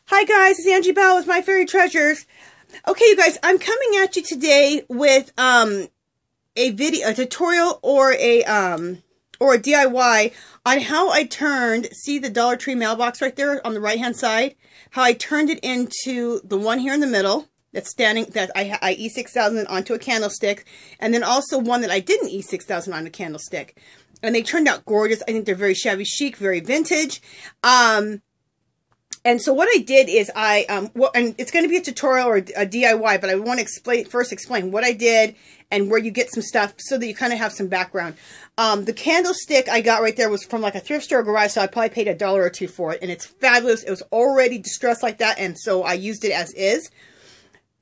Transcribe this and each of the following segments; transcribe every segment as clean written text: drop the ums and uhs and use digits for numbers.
Hi guys, it's Angie Bell with My Fairy Treasures. Okay, you guys, I'm coming at you today with a tutorial or a DIY on how I turned, see the Dollar Tree mailbox right there on the right hand side, how I turned it into the one here in the middle that's standing, that I E6000 onto a candlestick, and then also one that I didn't E6000 on a candlestick. And they turned out gorgeous. I think they're very shabby chic, very vintage. And so what I did is and it's going to be a tutorial or a DIY, but I want to first explain what I did and where you get some stuff so that you kind of have some background. The candlestick I got right there was from like a thrift store garage, so I probably paid $1 or $2 for it, and it's fabulous. It was already distressed like that, and so I used it as is.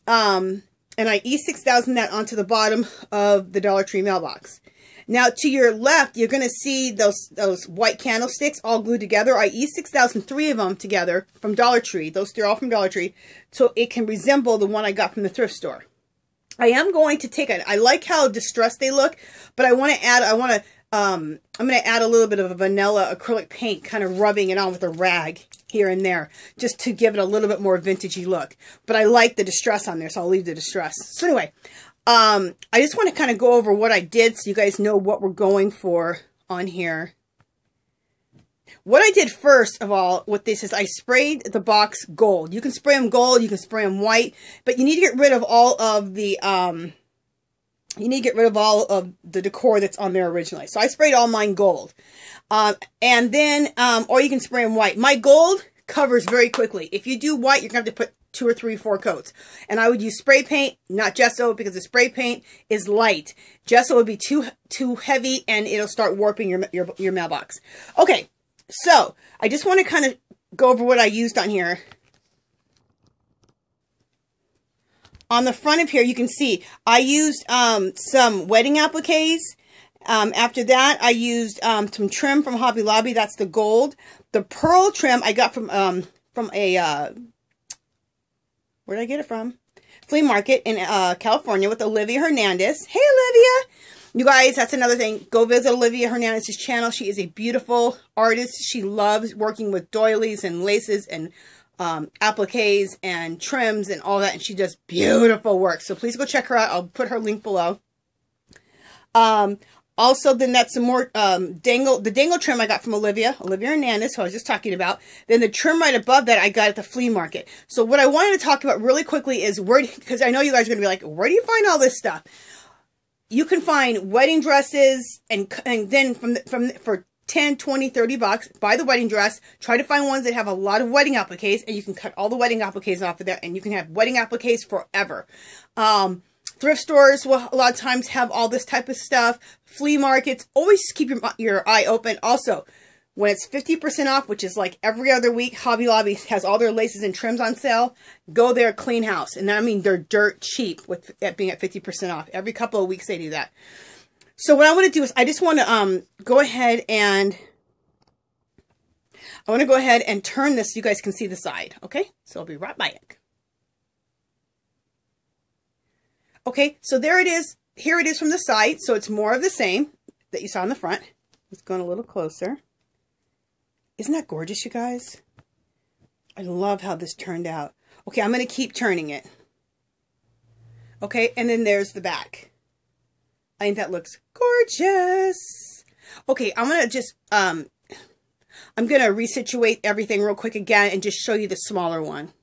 And I E6000 that onto the bottom of the Dollar Tree mailbox. Now, to your left, you're going to see those white candlesticks all glued together. I E6000 3 of them together from Dollar Tree. Those three are all from Dollar Tree, so it can resemble the one I got from the thrift store. I am going to take it. I like how distressed they look, but I want to add. I'm going to add a little bit of a vanilla acrylic paint, kind of rubbing it on with a rag here and there, just to give it a little bit more vintagey look. But I like the distress on there, so I'll leave the distress. So anyway. I just want to kind of go over what I did so you guys know what we're going for on here. What I did first of all with this is I sprayed the box gold. You can spray them gold, you can spray them white, but you need to get rid of all of the decor that's on there originally. So I sprayed all mine gold. And then or you can spray them white. My gold covers very quickly. If you do white, you're going to have to put 2 or 3 or 4 coats. And I would use spray paint, not gesso, because the spray paint is light. Gesso would be too heavy and it'll start warping your mailbox. Okay, so I just want to kind of go over what I used on here. On the front of here, you can see I used some wedding appliques. After that, I used some trim from Hobby Lobby. That's the gold. The pearl trim I got from a where did I get it from? Flea market in California with Olivia Hernandez. Hey, Olivia! You guys, that's another thing. Go visit Olivia Hernandez's channel. She is a beautiful artist. She loves working with doilies and laces and appliques and trims and all that. And she does beautiful work. So please go check her out. I'll put her link below. Also, then that's some more the dangle trim I got from Olivia Hernandez, who I was just talking about. Then the trim right above that I got at the flea market. So what I wanted to talk about really quickly is because I know you guys are going to be like, where do you find all this stuff? You can find wedding dresses and then for 10, 20, 30 bucks, buy the wedding dress. Try to find ones that have a lot of wedding appliques, and you can cut all the wedding appliques off of there, and you can have wedding appliques forever. Thrift stores will a lot of times have all this type of stuff. Flea markets, always keep your eye open. Also, when it's 50% off, which is like every other week, Hobby Lobby has all their laces and trims on sale. Go there, clean house. And I mean, they're dirt cheap with it being at 50% off. Every couple of weeks they do that. So what I want to do is I just want to go ahead and turn this so you guys can see the side. Okay, so I'll be right back. Okay, so there it is. Here it is from the side. So it's more of the same that you saw in the front. Let's go in a little closer. Isn't that gorgeous, you guys? I love how this turned out. Okay, I'm going to keep turning it. Okay, and then there's the back. I think that looks gorgeous. Okay, I'm going to just, I'm going to resituate everything real quick again and just show you the smaller one.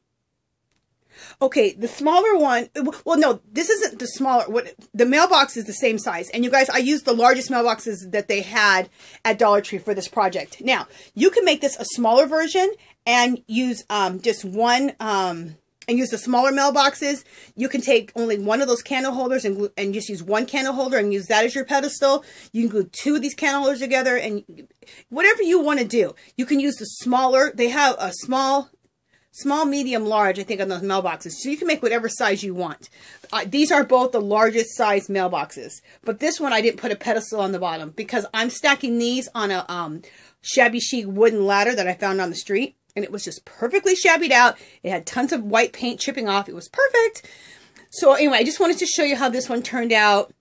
Okay, the smaller one, well, no, this isn't the smaller, the mailbox is the same size. And you guys, I used the largest mailboxes that they had at Dollar Tree for this project. Now, you can make this a smaller version and use just one, and use the smaller mailboxes. You can take only one of those candle holders and just use one candle holder and use that as your pedestal. You can glue 2 of these candle holders together, and whatever you want to do. You can use the smaller, they have a small, medium, large, I think, on those mailboxes. So you can make whatever size you want. These are both the largest size mailboxes. But this one, I didn't put a pedestal on the bottom because I'm stacking these on a shabby chic wooden ladder that I found on the street. And it was just perfectly shabbied out. It had tons of white paint chipping off. It was perfect. So anyway, I just wanted to show you how this one turned out.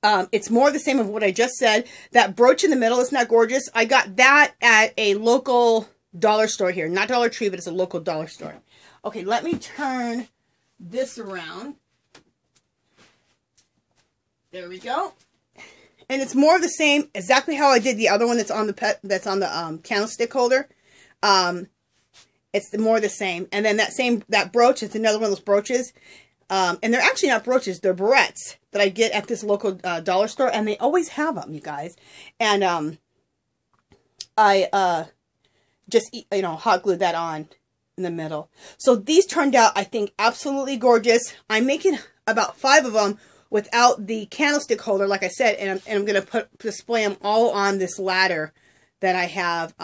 It's more the same of what I just said. That brooch in the middle, isn't that gorgeous? I got that at a local dollar store here. Not Dollar Tree, but it's a local dollar store. Okay, let me turn this around. There we go. And it's more of the same, exactly how I did the other one that's on the candlestick holder. It's more the same. And then that brooch is another one of those brooches. And they're actually not brooches, they're barrettes that I get at this local dollar store. And they always have them, you guys. And I just, you know, hot glued that on in the middle. So these turned out, I think, absolutely gorgeous. I'm making about 5 of them without the candlestick holder, like I said, and I'm going to display them all on this ladder that I have,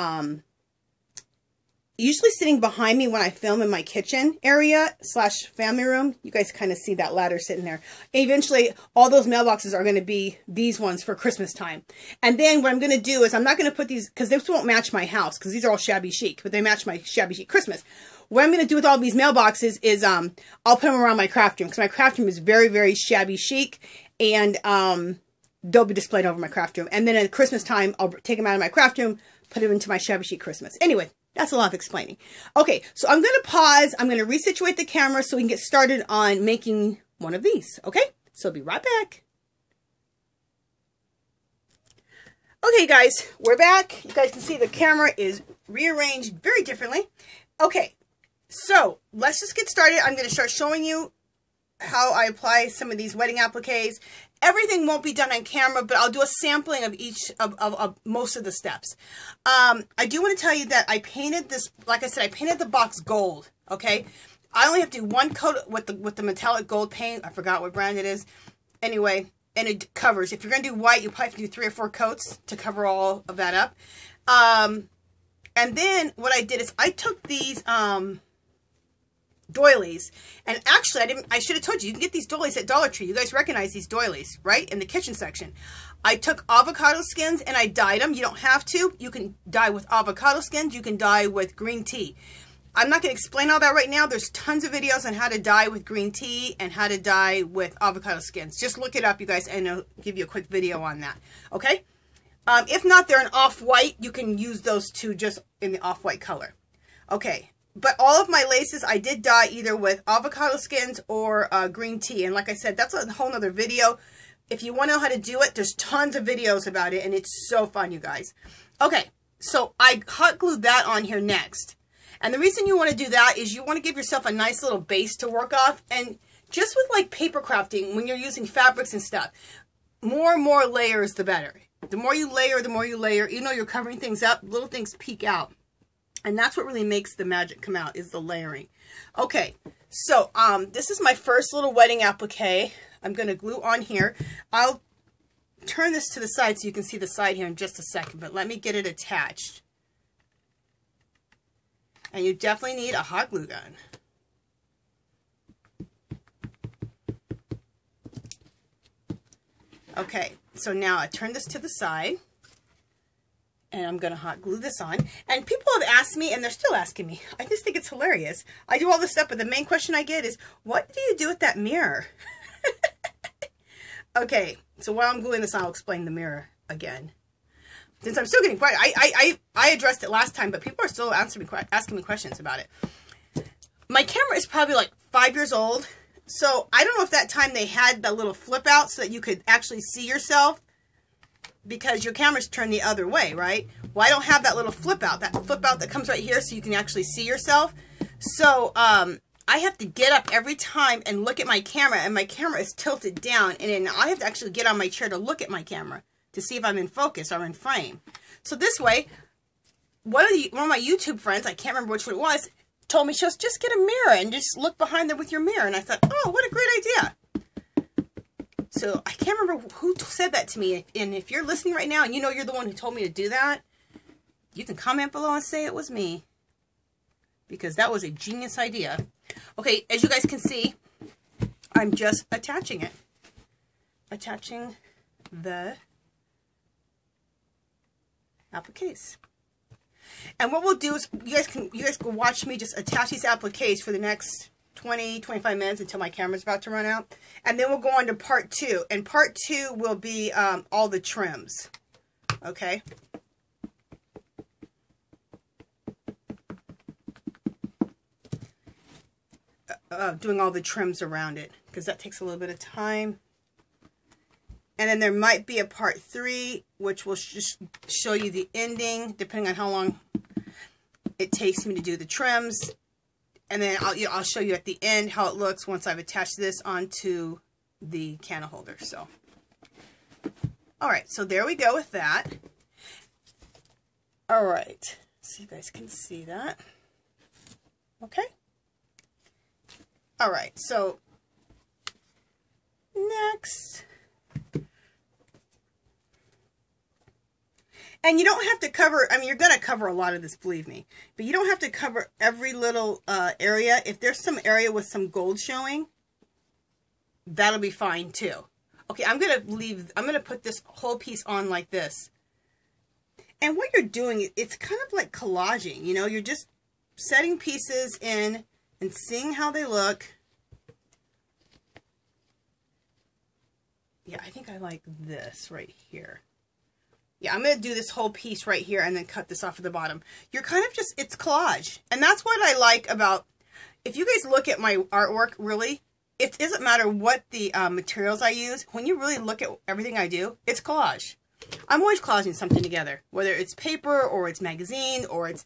usually sitting behind me when I film in my kitchen area / family room. You guys kind of see that ladder sitting there. And eventually, all those mailboxes are going to be these ones for Christmas time. And then what I'm going to do is I'm not going to put these, because this won't match my house, because these are all shabby chic, but they match my shabby chic Christmas. What I'm going to do with all these mailboxes is I'll put them around my craft room, because my craft room is very, very shabby chic, and they'll be displayed over my craft room. And then at Christmas time, I'll take them out of my craft room, put them into my shabby chic Christmas. Anyway, that's a lot of explaining. Okay, so I'm going to pause. I'm going to resituate the camera so we can get started on making one of these. Okay, so I'll be right back. Okay, guys, we're back. You guys can see the camera is rearranged very differently. Okay, so let's just get started. I'm going to start showing you how I apply some of these wedding appliques. Everything won't be done on camera, but I'll do a sampling of each of most of the steps. I do want to tell you that I painted this, like I said, I painted the box gold, okay? I only have to do one coat with the metallic gold paint. I forgot what brand it is. Anyway, and it covers. If you're going to do white, you probably have to do 3 or 4 coats to cover all of that up. And then what I did is I took these doilies, and actually I should have told you can get these doilies at Dollar Tree. You guys recognize these doilies, right? In the kitchen section. I took avocado skins and I dyed them. You don't have to. You can dye with avocado skins. You can dye with green tea. I'm not going to explain all that right now. There's tons of videos on how to dye with green tea and how to dye with avocado skins. Just look it up, you guys, and I'll give you a quick video on that. Okay? If not, they're an off-white. You can use those two just in the off-white color. Okay. But all of my laces, I did dye either with avocado skins or green tea. And like I said, that's a whole nother video. If you want to know how to do it, there's tons of videos about it. And it's so fun, you guys. Okay, so I hot glued that on here next. And the reason you want to do that is you want to give yourself a nice little base to work off. And just with like paper crafting, when you're using fabrics and stuff, more and more layers, the better. The more you layer, even though you're covering things up, little things peek out. And that's what really makes the magic come out, is the layering. Okay, so this is my first little wedding applique. I'm going to glue on here. I'll turn this to the side so you can see the side here in just a second, but let me get it attached. And you definitely need a hot glue gun. Okay, so now I turn this to the side. And I'm going to hot glue this on. And people have asked me, and they're still asking me. I just think it's hilarious. I do all this stuff, but the main question I get is, what do you do with that mirror? Okay, so while I'm gluing this on, I'll explain the mirror again. Since I'm still getting quiet, I addressed it last time, but people are still asking me questions about it. My camera is probably like 5 years old. So I don't know if that time they had the little flip out so that you could actually see yourself. Because your camera's turned the other way, right? Well, I don't have that little flip out that comes right here so you can actually see yourself. So I have to get up every time and look at my camera, and my camera is tilted down, and then I have to actually get on my chair to look at my camera to see if I'm in focus or in frame. So this way, one of my YouTube friends, I can't remember which one it was, told me, just get a mirror and just look behind there with your mirror. And I thought, oh, what a great idea. So I can't remember who said that to me. And if you're listening right now and you know you're the one who told me to do that, you can comment below and say it was me. Because that was a genius idea. Okay, as you guys can see, I'm just attaching it. Attaching the appliques. And what we'll do is you guys can watch me just attach these appliques for the next 20-25 minutes until my camera's about to run out, and then we'll go on to part 2, and part 2 will be all the trims. Okay, doing all the trims around it, because that takes a little bit of time. And then there might be a part 3, which will just show you the ending, depending on how long it takes me to do the trims. And then I'll show you at the end how it looks once I've attached this onto the candle holder. So, all right, so there we go with that. All right, so you guys can see that. Okay. All right, so next. And you don't have to cover, I mean, you're going to cover a lot of this, believe me. But you don't have to cover every little area. If there's some area with some gold showing, that'll be fine too. Okay, I'm going to put this whole piece on like this. And what you're doing, it's kind of like collaging, you know, you're just setting pieces in and seeing how they look. Yeah, I think I like this right here. Yeah, I'm going to do this whole piece right here and then cut this off at the bottom. You're kind of just, it's collage. And that's what I like about, if you guys look at my artwork, really, it doesn't matter what the materials I use. When you really look at everything I do, it's collage. I'm always collaging something together, whether it's paper or it's magazine or it's,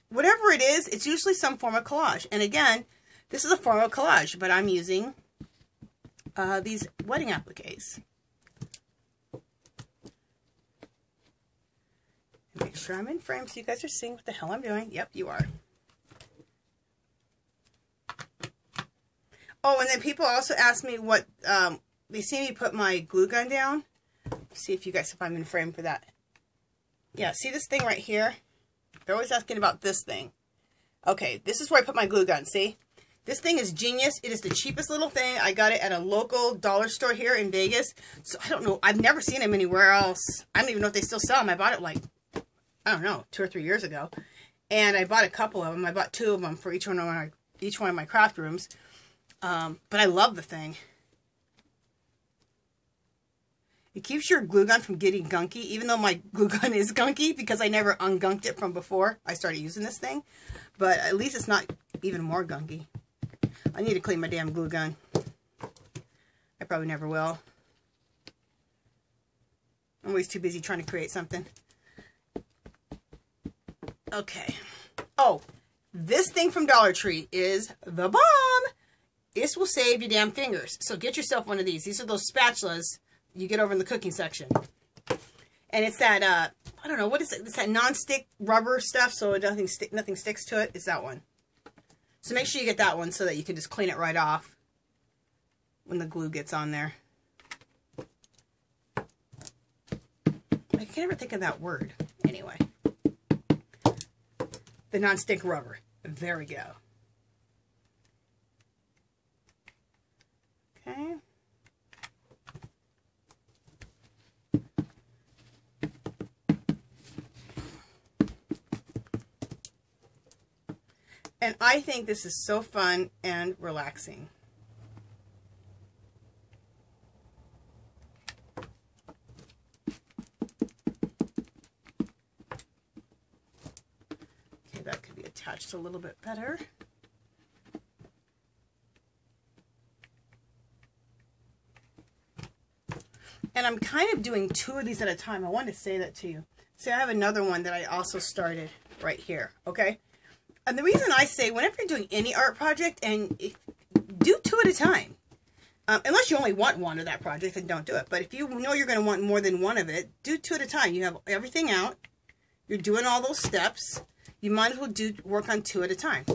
whatever it is, it's usually some form of collage. And again, this is a form of collage, but I'm using these wedding appliques. Make sure I'm in frame so you guys are seeing what the hell I'm doing. Yep, you are. Oh, and then people also ask me what, they see me put my glue gun down. See if you guys, if I'm in frame for that. Yeah, see this thing right here? They're always asking about this thing. Okay, this is where I put my glue gun, see? This thing is genius. It is the cheapest little thing. I got it at a local dollar store here in Vegas. So I don't know, I've never seen them anywhere else. I don't even know if they still sell them. I bought it like, I don't know, 2 or 3 years ago. And I bought a couple of them. I bought 2 of them for each one of my craft rooms. But I love the thing. It keeps your glue gun from getting gunky, even though my glue gun is gunky because I never ungunked it from before I started using this thing. But at least it's not even more gunky. I need to clean my damn glue gun. I probably never will. I'm always too busy trying to create something. Okay. Oh, this thing from Dollar Tree is the bomb. This will save your damn fingers. So get yourself one of these. These are those spatulas you get over in the cooking section. And it's that, I don't know, what is it? It's that non-stick rubber stuff, so nothing sticks to it. It's that one. So make sure you get that one so that you can just clean it right off when the glue gets on there. I can't ever think of that word. Anyway. The non-stick rubber. There we go. Okay. And I think this is so fun and relaxing. Okay, that could be attached a little bit better. And I'm kind of doing 2 of these at a time. I wanted to say that to you. See, I have another one that I also started right here, okay? And the reason I say, whenever you're doing any art project, and do 2 at a time. Unless you only want 1 of that project, then don't do it. But if you know you're going to want more than 1 of it, do 2 at a time. You have everything out. You're doing all those steps. You might as well work on 2 at a time.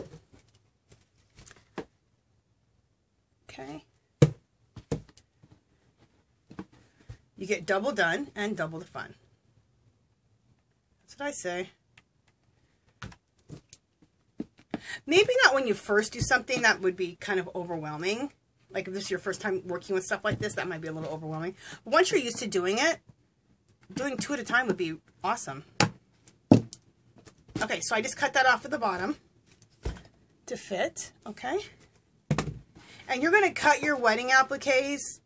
Okay. You get double done and double the fun. That's what I say. Maybe not when you first do something, that would be kind of overwhelming. Like if this is your first time working with stuff like this, that might be a little overwhelming. But once you're used to doing it, doing 2 at a time would be awesome. Okay, so I just cut that off at the bottom to fit, okay? And you're going to cut your wedding appliques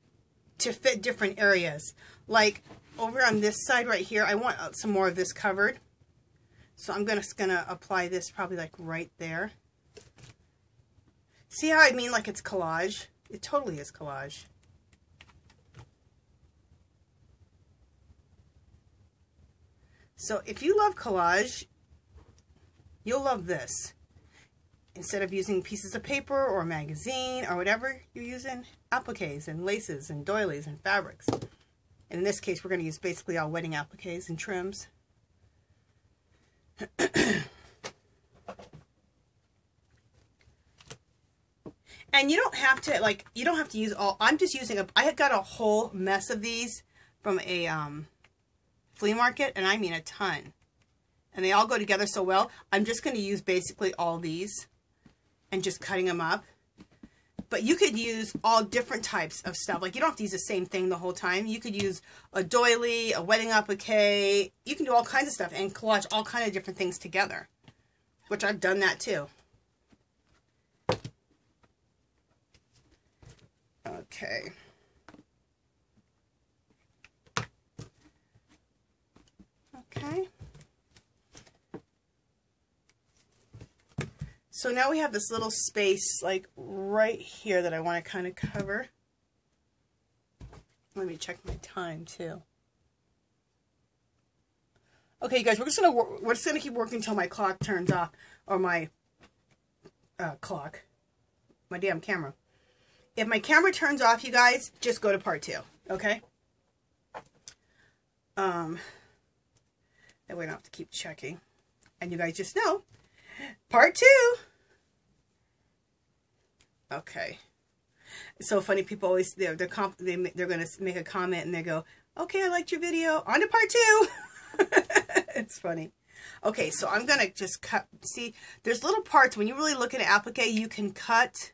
to fit different areas. Like over on this side right here, I want some more of this covered. So I'm gonna apply this probably like right there. See how I mean like it's collage? It totally is collage. So if you love collage, you'll love this. Instead of using pieces of paper or a magazine or whatever you're using, appliques and laces and doilies and fabrics. And in this case, we're going to use basically all wedding appliques and trims. And you don't have to, like, you don't have to use all, I'm just using, I had got a whole mess of these from a flea market, and I mean a ton. And they all go together so well. I'm just going to use basically all these and just cutting them up. But you could use all different types of stuff. Like, you don't have to use the same thing the whole time. You could use a doily, a wedding applique. You can do all kinds of stuff and collage all kinds of different things together, which I've done that too. Okay. Okay. So now we have this little space like right here that I want to kind of cover. Let me check my time too. Okay, you guys, we're just gonna keep working until my clock turns off, or my my damn camera. If my camera turns off, you guys, just go to part 2, okay? That way I don't have to keep checking. And you guys just know, part 2. Okay. It's so funny, people always, they're going to make a comment and they go, okay, I liked your video, on to part 2. It's funny. Okay, so I'm going to just cut, see, there's little parts, when you really look at an applique, you can cut.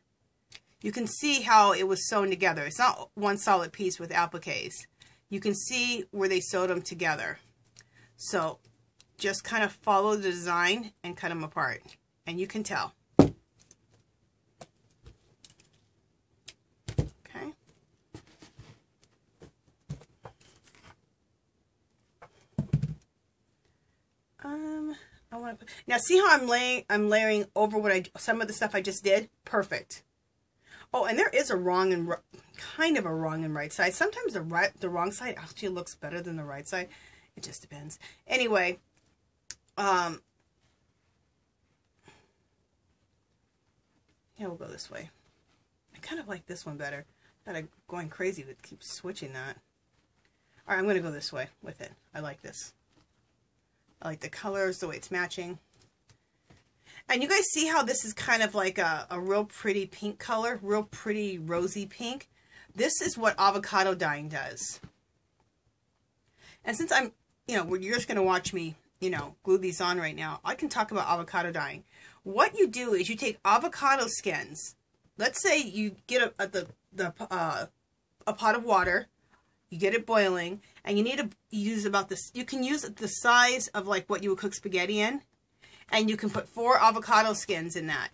You can see how it was sewn together. It's not one solid piece with appliques. You can see where they sewed them together. So just kind of follow the design and cut them apart. And you can tell. Okay. I want to put, now see how I'm layering over what some of the stuff I just did? Perfect. Oh, and there is a wrong and kind of a wrong and right side. Sometimes the wrong side actually looks better than the right side. It just depends. Anyway, yeah, we'll go this way. I kind of like this one better. I'm going crazy with keep switching that. All right, I'm going to go this way with it. I like this. I like the colors, the way it's matching. And you guys see how this is kind of like a real pretty pink color, real pretty rosy pink. This is what avocado dyeing does. And since I'm, you're just going to watch me, glue these on right now, I can talk about avocado dyeing. What you do is you take avocado skins. Let's say you get a pot of water, you get it boiling, and you need to use about this. You can use the size of like what you would cook spaghetti in. And you can put 4 avocado skins in that.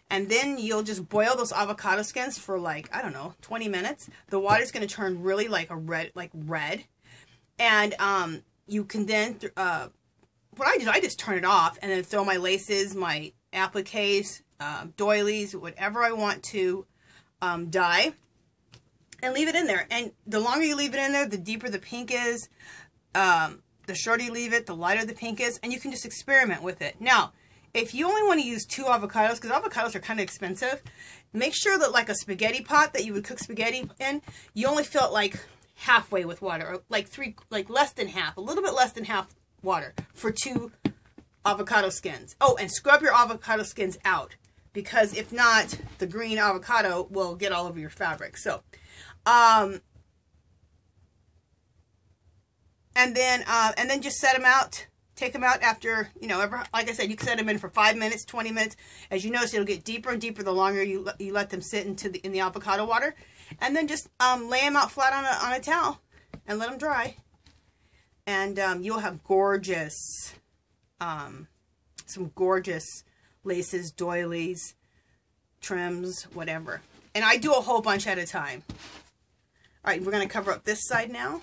And then you'll just boil those avocado skins for like, I don't know, 20 minutes. The water's going to turn really like red. And you can then, what I do, I just turn it off and then throw my laces, my appliques, doilies, whatever I want to dye. And leave it in there. And the longer you leave it in there, the deeper the pink is. The shorter you leave it, the lighter the pink is, and you can just experiment with it. Now, if you only want to use 2 avocados, because avocados are kind of expensive, make sure that like a spaghetti pot that you would cook spaghetti in, you only fill it like halfway with water, or like less than half, a little bit less than half water for 2 avocado skins. Oh, and scrub your avocado skins out, because if not, the green avocado will get all over your fabric. So, and then just set them out, take them out after, like I said, you can set them in for 5 minutes, 20 minutes. As you notice, it'll get deeper and deeper the longer you let them sit in the avocado water. And then just lay them out flat on a towel and let them dry. And you'll have gorgeous, some gorgeous laces, doilies, trims, whatever. And I do a whole bunch at a time. All right, we're going to cover up this side now.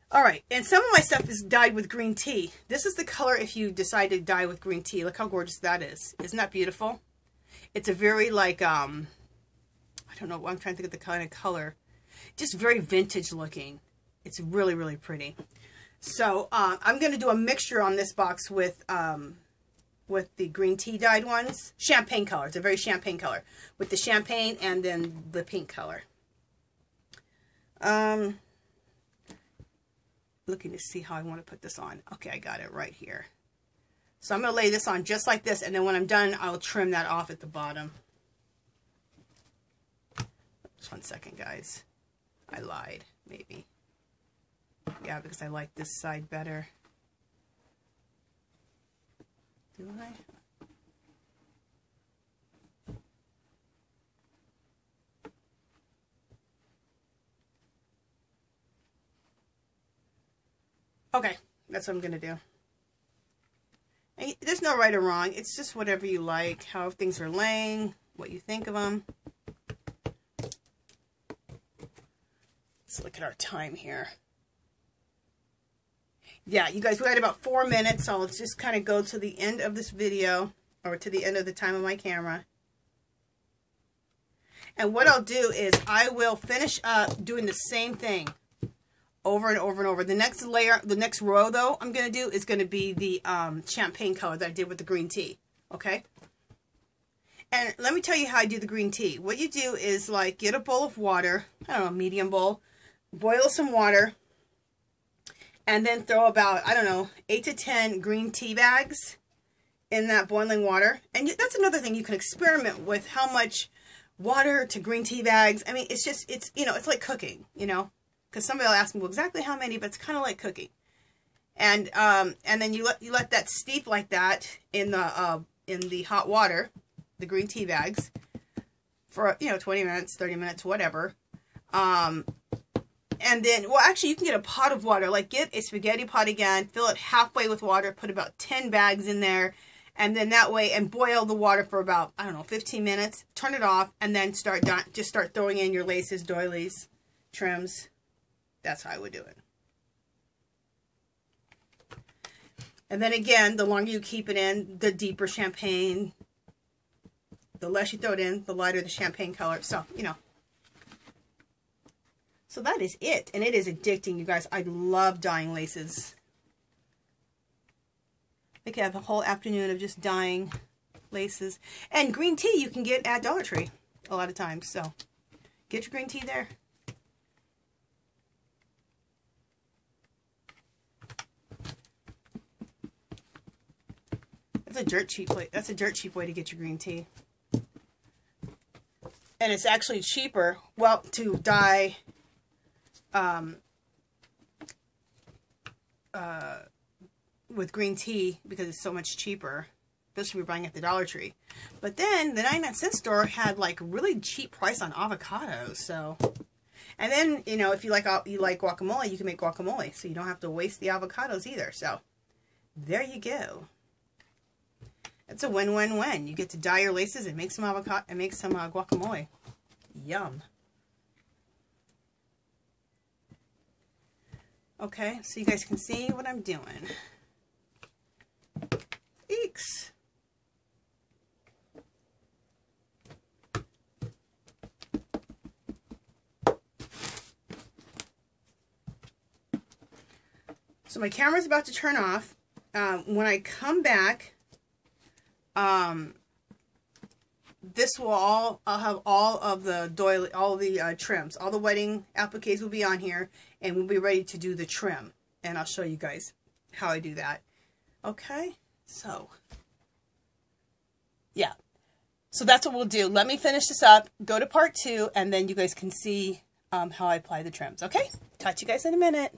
All right, and some of my stuff is dyed with green tea. This is the color if you decide to dye with green tea. Look how gorgeous that is. Isn't that beautiful? It's a very like, I don't know, I'm trying to think of the kind of color. Just very vintage looking. It's really, really pretty. So I'm going to do a mixture on this box with the green tea dyed ones. Champagne color. It's a very champagne color. With the champagne and then the pink color. Looking to see how I want to put this on. Okay, I got it right here. So I'm going to lay this on just like this, and then when I'm done, I'll trim that off at the bottom. Just 1 second, guys. I lied, maybe. Yeah, because I like this side better. Do I? Okay, that's what I'm going to do. And there's no right or wrong. It's just whatever you like, how things are laying, what you think of them. Let's look at our time here. Yeah, you guys, we had about 4 minutes, so let's just kind of go to the end of this video, or to the end of the time of my camera. And what I'll do is I will finish up doing the same thing over and over and over. The next layer, the next row though, I'm going to do is going to be the champagne color that I did with the green tea. Okay? And let me tell you how I do the green tea. What you do is like get a bowl of water, I don't know, medium bowl, boil some water, and then throw about, I don't know, 8 to 10 green tea bags in that boiling water. And that's another thing, you can experiment with how much water to green tea bags. I mean, it's just, it's, you know, it's like cooking, you know, because somebody will ask me, well, exactly how many, but it's kind of like cooking. And then you let that steep like that in the hot water, the green tea bags, for, you know, 20 minutes, 30 minutes, whatever. And then, well, actually, you can get a pot of water. Like, get a spaghetti pot again, fill it halfway with water, put about 10 bags in there, and then that way, and boil the water for about, I don't know, 15 minutes. Turn it off, and then just start throwing in your laces, doilies, trims. That's how I would do it. And then again, the longer you keep it in, the deeper champagne. The less you throw it in, the lighter the champagne color. So, you know. So that is it. And it is addicting, you guys. I love dyeing laces. I could have a whole afternoon of just dyeing laces. And green tea you can get at Dollar Tree a lot of times. So get your green tea there. That's a dirt cheap way. That's a dirt cheap way to get your green tea. And it's actually cheaper, well, to dye with green tea because it's so much cheaper, especially if you're buying at the Dollar Tree. But then the 99-cent store had like really cheap price on avocados. So, and then, you know, if you like guacamole, you can make guacamole, so you don't have to waste the avocados either. So there you go. It's a win-win-win. You get to dye your laces and make some avocado and make some guacamole. Yum. Okay, so you guys can see what I'm doing. Eeks. So my camera's about to turn off. When I come back, this will I'll have all of the doily, all the trims, all the wedding appliques will be on here, and we'll be ready to do the trim. And I'll show you guys how I do that. Okay, so yeah, so that's what we'll do. Let me finish this up, go to part 2, and then you guys can see how I apply the trims. Okay, talk to you guys in a minute.